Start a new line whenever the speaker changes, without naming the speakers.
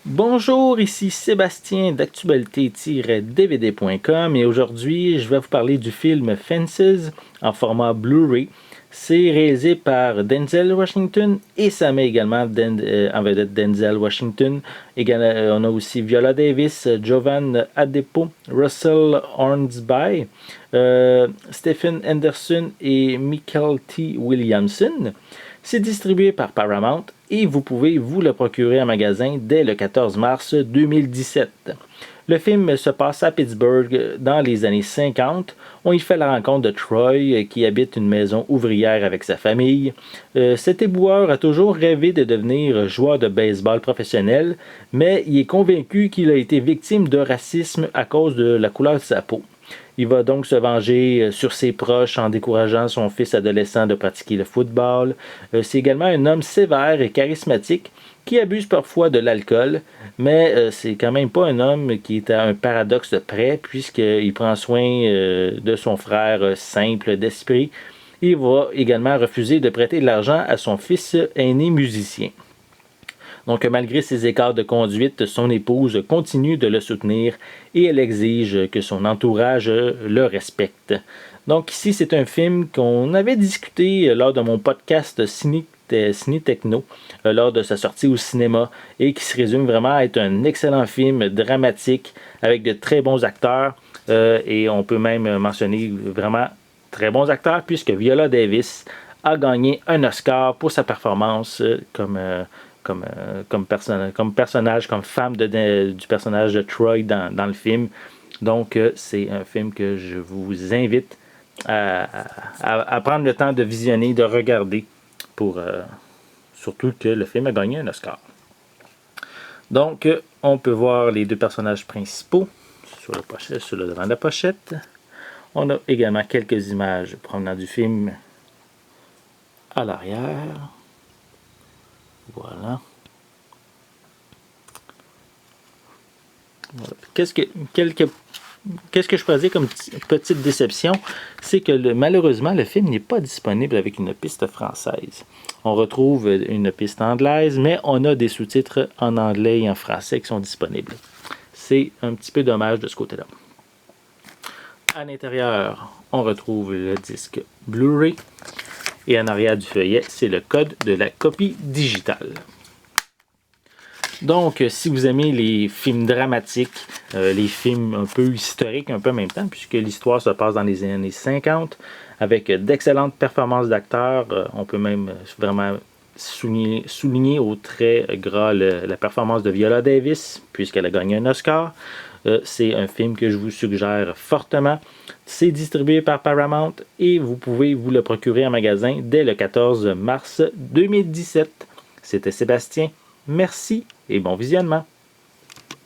Bonjour, ici Sébastien d'actualité-dvd.com et aujourd'hui je vais vous parler du film Fences en format Blu-ray. C'est réalisé par Denzel Washington et ça met également en vedette Denzel Washington. On a aussi Viola Davis, Jovan Adepo, Russell Hornsby, Stephen Henderson et Michael T. Williamson. C'est distribué par Paramount et vous pouvez vous le procurer en magasin dès le 14 mars 2017. Le film se passe à Pittsburgh dans les années 50. On y fait la rencontre de Troy qui habite une maison ouvrière avec sa famille. Cet éboueur a toujours rêvé de devenir joueur de baseball professionnel, mais il est convaincu qu'il a été victime de racisme à cause de la couleur de sa peau. Il va donc se venger sur ses proches en décourageant son fils adolescent de pratiquer le football. C'est également un homme sévère et charismatique qui abuse parfois de l'alcool, mais c'est quand même pas un homme qui est à un paradoxe près puisqu'il prend soin de son frère simple d'esprit. Il va également refuser de prêter de l'argent à son fils aîné musicien. Donc, malgré ses écarts de conduite, son épouse continue de le soutenir et elle exige que son entourage le respecte. Donc, ici, c'est un film qu'on avait discuté lors de mon podcast Ciné Techno, lors de sa sortie au cinéma, et qui se résume vraiment à être un excellent film dramatique avec de très bons acteurs. Et on peut même mentionner vraiment très bons acteurs, puisque Viola Davis a gagné un Oscar pour sa performance comme personnage, comme femme du personnage de Troy dans le film. Donc, c'est un film que je vous invite à prendre le temps de visionner, de regarder, pour surtout que le film a gagné un Oscar. Donc, on peut voir les deux personnages principaux sur le devant de la pochette. On a également quelques images provenant du film à l'arrière. Voilà. Qu'est-ce que je pourrais dire comme petite déception? C'est que malheureusement, le film n'est pas disponible avec une piste française. On retrouve une piste anglaise, mais on a des sous-titres en anglais et en français qui sont disponibles. C'est un petit peu dommage de ce côté-là. À l'intérieur, on retrouve le disque Blu-ray. Et en arrière du feuillet, c'est le code de la copie digitale. Donc, si vous aimez les films dramatiques, les films un peu historiques, un peu en même temps, puisque l'histoire se passe dans les années 50, avec d'excellentes performances d'acteurs, on peut même vraiment souligner au très gras la performance de Viola Davis, puisqu'elle a gagné un Oscar. C'est un film que je vous suggère fortement. C'est distribué par Paramount et vous pouvez vous le procurer en magasin dès le 14 mars 2017. C'était Sébastien. Merci et bon visionnement.